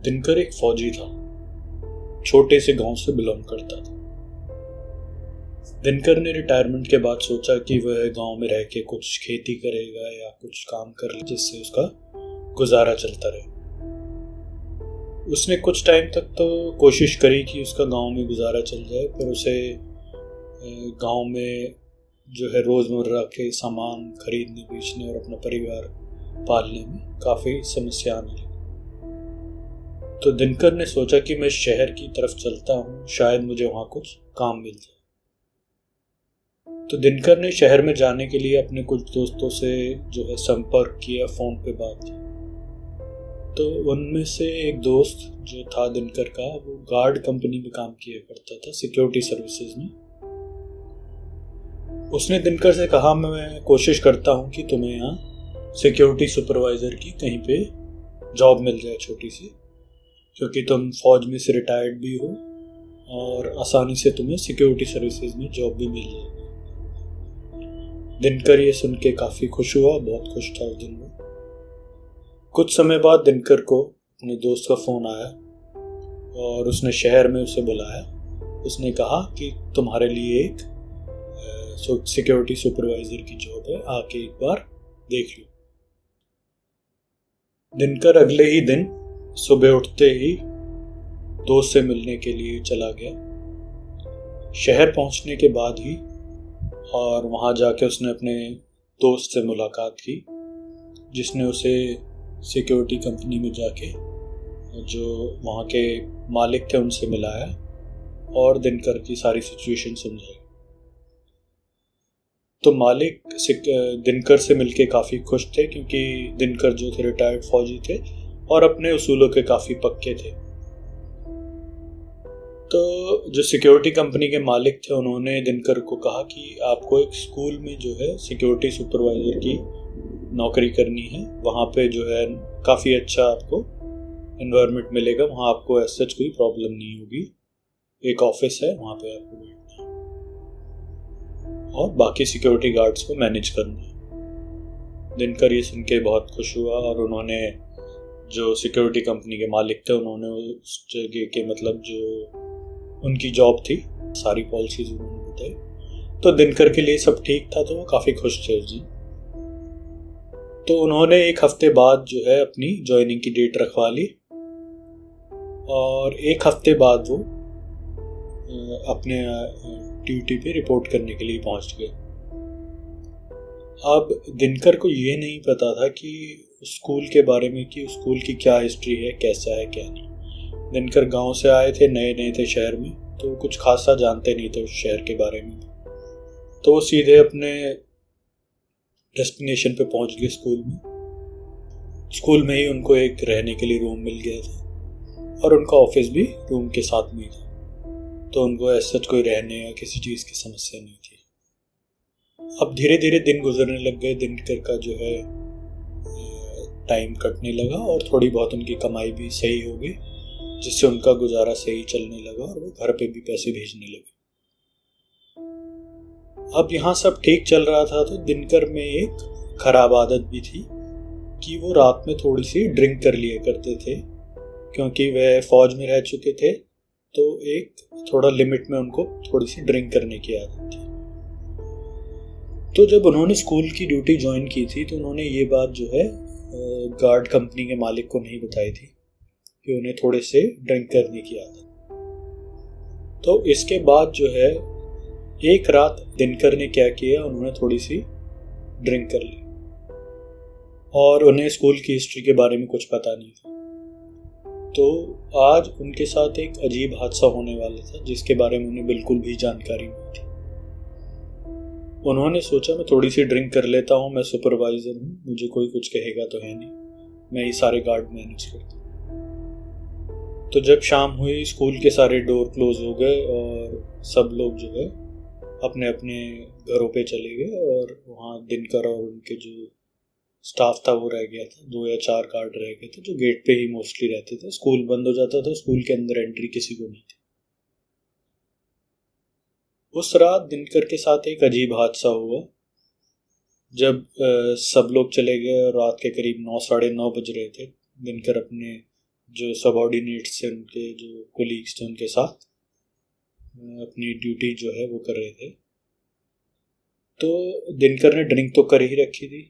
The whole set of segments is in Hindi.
दिनकर एक फौजी था। छोटे से गांव से बिलोंग करता था। दिनकर ने रिटायरमेंट के बाद सोचा कि वह गांव में रह के कुछ खेती करेगा या कुछ काम कर ले जिससे उसका गुजारा चलता रहे। उसने कुछ टाइम तक तो कोशिश करी कि उसका गांव में गुजारा चल जाए, पर उसे गांव में जो है रोजमर्रा के सामान खरीदने बेचने और अपना परिवार पालने में काफी समस्या आने लगी। तो दिनकर ने सोचा कि मैं शहर की तरफ चलता हूँ, शायद मुझे वहां कुछ काम मिल जाए। तो दिनकर ने शहर में जाने के लिए अपने कुछ दोस्तों से जो है संपर्क किया, फोन पे बात की। तो उनमें से एक दोस्त जो था दिनकर का, वो गार्ड कंपनी में काम किया करता था, सिक्योरिटी सर्विसेज में। उसने दिनकर से कहा, मैं कोशिश करता हूँ कि तुम्हें यहाँ सिक्योरिटी सुपरवाइजर की कहीं पे जॉब मिल जाए छोटी सी, क्योंकि तुम फौज में से रिटायर्ड भी हो और आसानी से तुम्हें सिक्योरिटी सर्विसेज में जॉब भी मिल जाएगी। दिनकर ये सुन के काफी खुश हुआ, बहुत खुश था उस दिन वो। कुछ समय बाद दिनकर को अपने दोस्त का फोन आया और उसने शहर में उसे बुलाया। उसने कहा कि तुम्हारे लिए एक सिक्योरिटी सुपरवाइजर की जॉब है, आके एक बार देख लो। दिनकर अगले ही दिन सुबह उठते ही दोस्त से मिलने के लिए चला गया। शहर पहुंचने के बाद ही और वहां जाके उसने अपने दोस्त से मुलाकात की, जिसने उसे सिक्योरिटी कंपनी में जाके जो वहाँ के मालिक थे उनसे मिलाया और दिनकर की सारी सिचुएशन समझाई। तो मालिक दिनकर से मिलके काफ़ी खुश थे, क्योंकि दिनकर जो थे रिटायर्ड फौजी थे और अपने उसूलों के काफ़ी पक्के थे। तो जो सिक्योरिटी कंपनी के मालिक थे उन्होंने दिनकर को कहा कि आपको एक स्कूल में जो है सिक्योरिटी सुपरवाइजर की नौकरी करनी है। वहाँ पे जो है काफ़ी अच्छा आपको एनवायरनमेंट मिलेगा, वहाँ आपको ऐसा कोई प्रॉब्लम नहीं होगी। एक ऑफिस है, वहाँ पे आपको बैठना है और बाकी सिक्योरिटी गार्ड्स को मैनेज करना है। दिनकर ये सुन के बहुत खुश हुआ और उन्होंने जो सिक्योरिटी कंपनी के मालिक थे उन्होंने उस जगह के मतलब जो उनकी जॉब थी सारी पॉलिसीज उन्होंने बताई। तो दिनकर के लिए सब ठीक था, तो वो काफ़ी खुश थे उस दिन। तो उन्होंने एक हफ्ते बाद जो है अपनी ज्वाइनिंग की डेट रखवा ली और एक हफ्ते बाद वो अपने ड्यूटी पे रिपोर्ट करने के लिए पहुंच गए। अब दिनकर को ये नहीं पता था कि स्कूल के बारे में, कि स्कूल की क्या हिस्ट्री है, कैसा है क्या नहीं। दिनकर गांव से आए थे, नए नए थे शहर में, तो कुछ खासा जानते नहीं थे उस शहर के बारे में। तो वो सीधे अपने डेस्टिनेशन पे पहुंच गए स्कूल में। स्कूल में ही उनको एक रहने के लिए रूम मिल गया था और उनका ऑफिस भी रूम के साथ में ही था, तो उनको ऐसा कोई रहने या किसी चीज़ की समस्या नहीं थी। अब धीरे धीरे दिन गुजरने लग गए, दिनकर का जो है टाइम कटने लगा और थोड़ी बहुत उनकी कमाई भी सही हो गई, जिससे उनका गुजारा सही चलने लगा और वो घर पे भी पैसे भेजने लगे। अब यहाँ सब ठीक चल रहा था, तो दिनकर में एक खराब आदत भी थी कि वो रात में थोड़ी सी ड्रिंक कर लिया करते थे, क्योंकि वह फौज में रह चुके थे, तो एक थोड़ा लिमिट में उनको थोड़ी सी ड्रिंक करने की आदत थी। तो जब उन्होंने स्कूल की ड्यूटी ज्वाइन की थी तो उन्होंने ये बात जो है गार्ड कंपनी के मालिक को नहीं बताई थी कि उन्हें थोड़े से ड्रिंक करने की आदत। तो इसके बाद जो है एक रात दिनकर ने क्या किया, उन्होंने थोड़ी सी ड्रिंक कर ली और उन्हें स्कूल की हिस्ट्री के बारे में कुछ पता नहीं था। तो आज उनके साथ एक अजीब हादसा होने वाला था जिसके बारे में उन्हें बिल्कुल भी जानकारी नहीं थी। उन्होंने सोचा मैं थोड़ी सी ड्रिंक कर लेता हूँ, मैं सुपरवाइजर हूँ, मुझे कोई कुछ कहेगा तो है नहीं, मैं ये सारे गार्ड मैनेज करता हूँ। तो जब शाम हुई, स्कूल के सारे डोर क्लोज हो गए और सब लोग जो है अपने अपने घरों पे चले गए और वहाँ दिनकर और उनके जो स्टाफ था वो रह गया था। 2 या 4 गार्ड रह गए थे जो गेट पे ही मोस्टली रहते थे। स्कूल बंद हो जाता था, स्कूल के अंदर एंट्री किसी को नहीं थी। उस रात दिनकर के साथ एक अजीब हादसा हुआ। जब सब लोग चले गए और रात के करीब 9 साढ़े 9 बज रहे थे, दिनकर अपने जो सबऑर्डिनेट्स थे उनके, जो कोलीग्स थे उनके साथ अपनी ड्यूटी जो है वो कर रहे थे। तो दिनकर ने ड्रिंक तो कर ही रखी थी,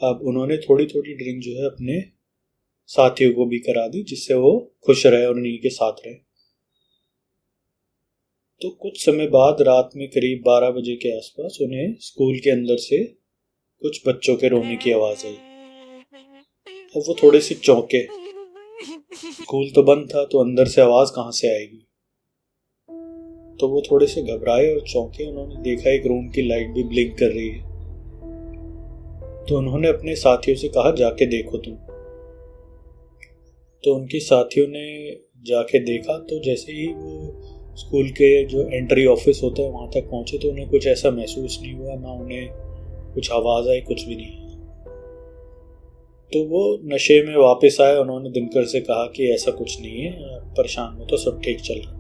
अब उन्होंने थोड़ी थोड़ी ड्रिंक जो है अपने साथियों को भी करा दी, जिससे वो खुश रहे और उन्हीं के साथ रहे। तो कुछ समय बाद रात में करीब 12 बजे के आसपास उन्हें स्कूल के अंदर से कुछ बच्चों के रोने की आवाज आई और वो थोड़े से चौंके। स्कूल तो बंद था, तो अंदर से आवाज कहाँ से आएगी। तो वो थोड़े से घबराए और चौंके। उन्होंने देखा एक रूम की लाइट भी ब्लिंक कर रही है। तो उन्होंने अपने साथियों से कहा, जाके देखो तुम। तो उनके साथियों ने जाके देखा, तो जैसे ही वो स्कूल के जो एंट्री ऑफिस होता है वहाँ तक पहुँचे, तो उन्हें कुछ ऐसा महसूस नहीं हुआ, ना उन्हें कुछ आवाज़ आई, कुछ भी नहीं। तो वो नशे में वापस आए। उन्होंने दिनकर से कहा कि ऐसा कुछ नहीं है, परेशान हो, तो सब ठीक चल रहा।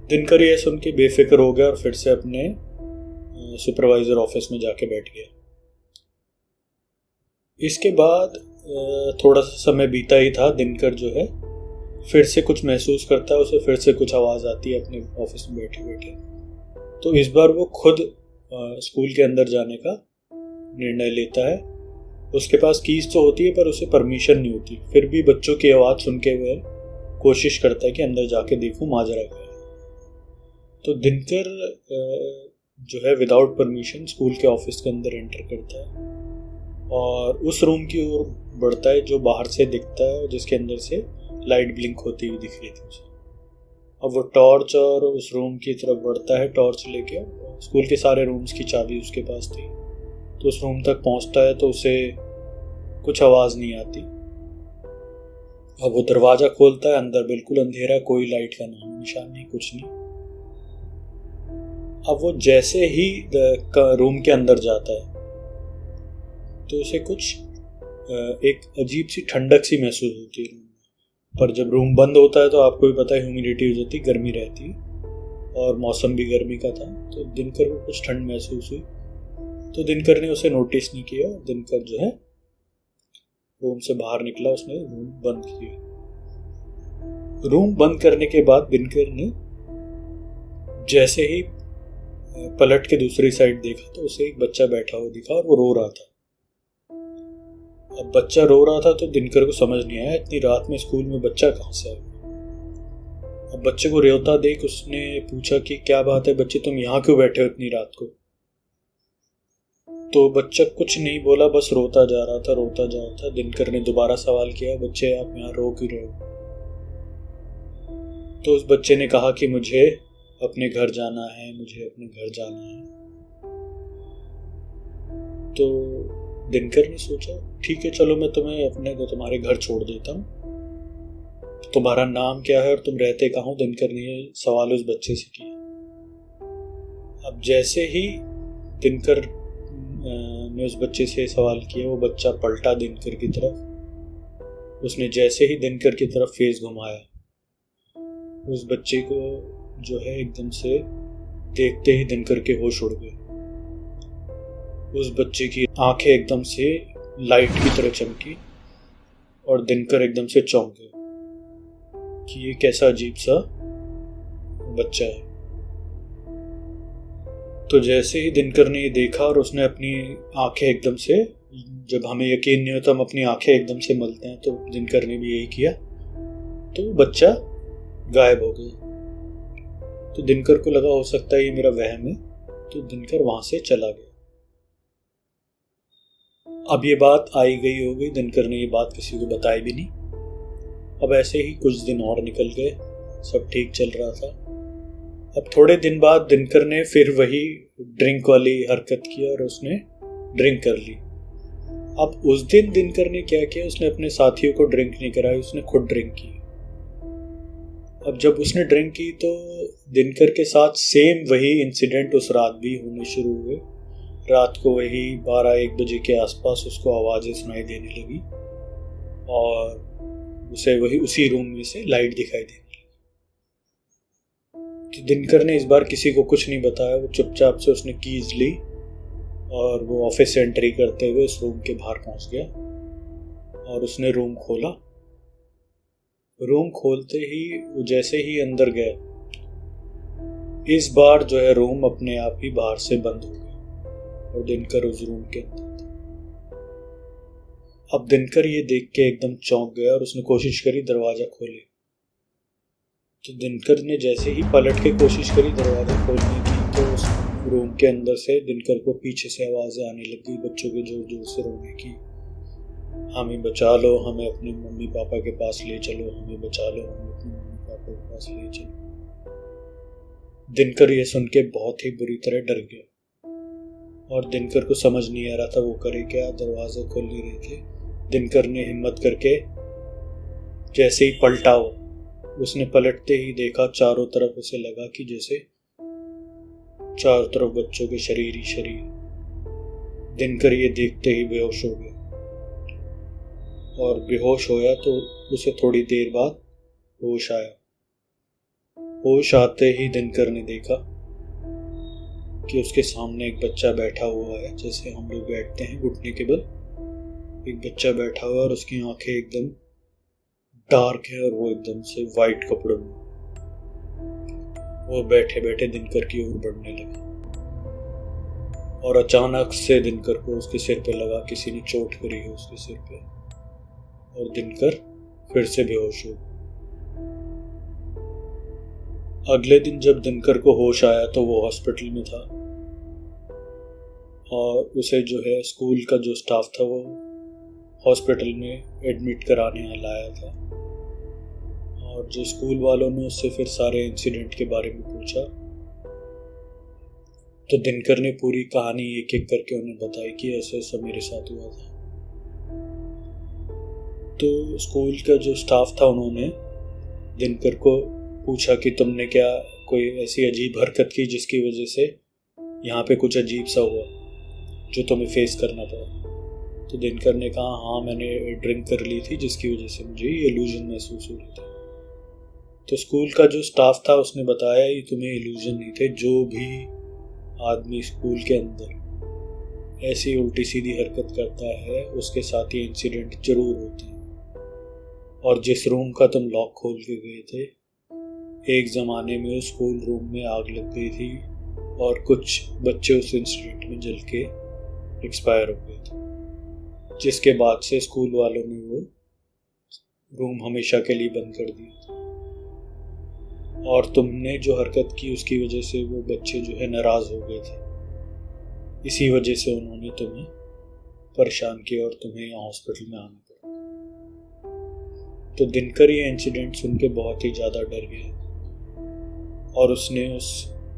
दिनकर ये सुन के बेफिक्र हो गया और फिर से अपने सुपरवाइजर ऑफिस में जाके बैठ गया। इसके बाद थोड़ा सा समय बीता ही था। दिनकर जो है फिर से कुछ महसूस करता है, उसे फिर से कुछ आवाज़ आती है अपने ऑफिस में बैठे बैठे। तो इस बार वो खुद स्कूल के अंदर जाने का निर्णय लेता है। उसके पास कीज तो होती है पर उसे परमिशन नहीं होती। फिर भी बच्चों की आवाज़ सुन के वह कोशिश करता है कि अंदर जाके देखूं माजरा क्या है। तो दिनकर जो है विदाउट परमिशन स्कूल के ऑफिस के अंदर एंटर करता है और उस रूम की ओर बढ़ता है जो बाहर से दिखता है, जिसके अंदर से लाइट ब्लिंक होती हुई दिख रही थी उसे। अब वो टॉर्च और उस रूम की तरफ बढ़ता है टॉर्च लेके। स्कूल के सारे रूम्स की चाबी उसके पास थी। तो उस रूम तक पहुंचता है तो उसे कुछ आवाज़ नहीं आती। अब वो दरवाज़ा खोलता है, अंदर बिल्कुल अंधेरा, कोई लाइट का नाम निशान नहीं, कुछ नहीं। अब वो जैसे ही रूम के अंदर जाता है तो उसे कुछ एक अजीब सी ठंडक सी महसूस होती है। पर जब रूम बंद होता है तो आपको भी पता है ह्यूमिडिटी हो जाती, गर्मी रहती और मौसम भी गर्मी का था। तो दिनकर को कुछ ठंड महसूस हुई, तो दिनकर ने उसे नोटिस नहीं किया। दिनकर जो है रूम से बाहर निकला, उसने रूम बंद किया। रूम बंद करने के बाद दिनकर ने जैसे ही पलट के दूसरी साइड देखा तो उसे एक बच्चा बैठा हुआ दिखा और वो रो रहा था। अब बच्चा रो रहा था तो दिनकर को समझ नहीं आया इतनी रात में स्कूल में बच्चा कहाँ से आया। अब बच्चे को रोता देख उसने पूछा कि क्या बात है बच्चे, तुम यहाँ क्यों बैठे हो इतनी रात को। तो बच्चा कुछ नहीं बोला, बस रोता जा रहा था, रोता जा रहा था। दिनकर ने दोबारा सवाल किया, बच्चे आप यहाँ रो क्यों रहे हो। तो उस बच्चे ने कहा कि मुझे अपने घर जाना है, मुझे अपने घर जाना है। तो दिनकर ने सोचा ठीक है चलो मैं तुम्हारे घर छोड़ देता हूँ। तुम्हारा नाम क्या है और तुम रहते कहाँ हो। दिनकर ने ये सवाल उस बच्चे से किया। अब जैसे ही दिनकर ने उस बच्चे से सवाल किया, वो बच्चा पलटा दिनकर की तरफ। उसने जैसे ही दिनकर की तरफ फेस घुमाया, उस बच्चे को जो है एकदम से देखते ही दिनकर के होश उड़ गए। उस बच्चे की आंखें एकदम से लाइट की तरह चमकी और दिनकर एकदम से चौंक गए कि ये कैसा अजीब सा बच्चा है। तो जैसे ही दिनकर ने ये देखा और उसने अपनी आंखें एकदम से, जब हमें यकीन नहीं होता हम अपनी आंखें एकदम से मलते हैं, तो दिनकर ने भी यही किया। तो बच्चा गायब हो गया। तो दिनकर को लगा हो सकता है ये मेरा वहम है, तो दिनकर वहां से चला गया। अब ये बात आई गई हो गई, दिनकर ने ये बात किसी को बताई भी नहीं। अब ऐसे ही कुछ दिन और निकल गए, सब ठीक चल रहा था। अब थोड़े दिन बाद दिनकर ने फिर वही ड्रिंक वाली हरकत की और उसने ड्रिंक कर ली। अब उस दिन दिनकर ने क्या किया, उसने अपने साथियों को ड्रिंक नहीं कराई, उसने खुद ड्रिंक की। अब जब उसने ड्रिंक की तो दिनकर के साथ सेम वही इंसिडेंट उस रात भी होने शुरू हुए। रात को वही 12-1 बजे के आसपास उसको आवाज़ें सुनाई देने लगी और उसे वही उसी रूम में से लाइट दिखाई देने लगी। तो दिनकर ने इस बार किसी को कुछ नहीं बताया। वो चुपचाप से उसने कीज ली और वो ऑफिस से एंट्री करते हुए उस रूम के बाहर पहुंच गया और उसने रूम खोला रूम खोलते ही वो जैसे ही अंदर गया, इस बार जो है रूम अपने आप ही बाहर से बंद हो गया और दिनकर उस रूम के अंदर था। अब दिनकर ये देख के एकदम चौंक गया और उसने कोशिश करी दरवाजा खोले। तो दिनकर ने जैसे ही पलट के कोशिश करी दरवाजा खोलने की, तो उस रूम के अंदर से दिनकर को पीछे से आवाजें आने लग गई, बच्चों के जोर जोर से रोने की। हमें बचा लो, हमें अपने मम्मी पापा के पास ले चलो, हमें बचा लो, हमें अपने मम्मी पापा के पास ले चलो। दिनकर ये सुन के बहुत ही बुरी तरह डर गया और दिनकर को समझ नहीं आ रहा था वो करे क्या। दरवाजा खोल नहीं रहे थे। दिनकर ने हिम्मत करके जैसे ही पलटा हो, उसने पलटते ही देखा चारों तरफ उसे लगा कि जैसे चारों तरफ बच्चों के शरीर ही शरीर। दिनकर ये देखते ही बेहोश हो गया और बेहोश होया तो उसे थोड़ी देर बाद होश आया। होश आते ही दिनकर ने देखा कि उसके सामने एक बच्चा बैठा हुआ है, जैसे हम लोग बैठते हैं घुटने के बल। एक बच्चा बैठा हुआ है और उसकी आंखें एकदम डार्क है और वो एकदम से वाइट कपड़ों में। वो बैठे बैठे दिनकर की ओर बढ़ने लगा और अचानक से दिनकर को उसके सिर पे लगा किसी ने चोट करी है उसके सिर पे, और दिनकर फिर से बेहोश हो गया। अगले दिन जब दिनकर को होश आया तो वो हॉस्पिटल में था और उसे जो है स्कूल का जो स्टाफ था वो हॉस्पिटल में एडमिट कराने लाया था। और जो स्कूल वालों ने उससे फिर सारे इंसिडेंट के बारे में पूछा तो दिनकर ने पूरी कहानी एक एक करके उन्हें बताई कि ऐसा ऐसा मेरे साथ हुआ था। तो स्कूल का जो स्टाफ था उन्होंने दिनकर को पूछा कि तुमने क्या कोई ऐसी अजीब हरकत की जिसकी वजह से यहाँ पे कुछ अजीब सा हुआ जो तुम्हें फेस करना पड़ा। तो दिनकर ने कहा हाँ, मैंने ड्रिंक कर ली थी जिसकी वजह से मुझे ये इल्यूजन महसूस हो रही थी। तो स्कूल का जो स्टाफ था उसने बताया ये तुम्हें इल्यूजन नहीं थे, जो भी आदमी स्कूल के अंदर ऐसी उल्टी सीधी हरकत करता है उसके साथ ये इंसिडेंट जरूर होते हैं। और जिस रूम का तुम लॉक खोल के गए थे, एक ज़माने में उस स्कूल रूम में आग लग गई थी और कुछ बच्चे उस इंसिडेंट में जल के एक्सपायर हो गए थे, जिसके बाद से स्कूल वालों ने वो रूम हमेशा के लिए बंद कर दिया था। और तुमने जो हरकत की उसकी वजह से वो बच्चे जो है नाराज हो गए थे, इसी वजह से उन्होंने तुम्हें परेशान किया और तुम्हें यहाँ हॉस्पिटल में आना पड़ा। तो दिनकर ये इंसिडेंट सुन के बहुत ही ज़्यादा डर गया और उसने उस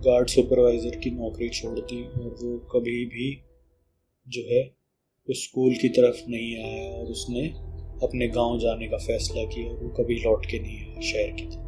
गार्ड सुपरवाइज़र की नौकरी छोड़ दी और वो कभी भी जो है उस स्कूल की तरफ नहीं आया और उसने अपने गांव जाने का फैसला किया और वो कभी लौट के नहीं आया शहर की तरफ।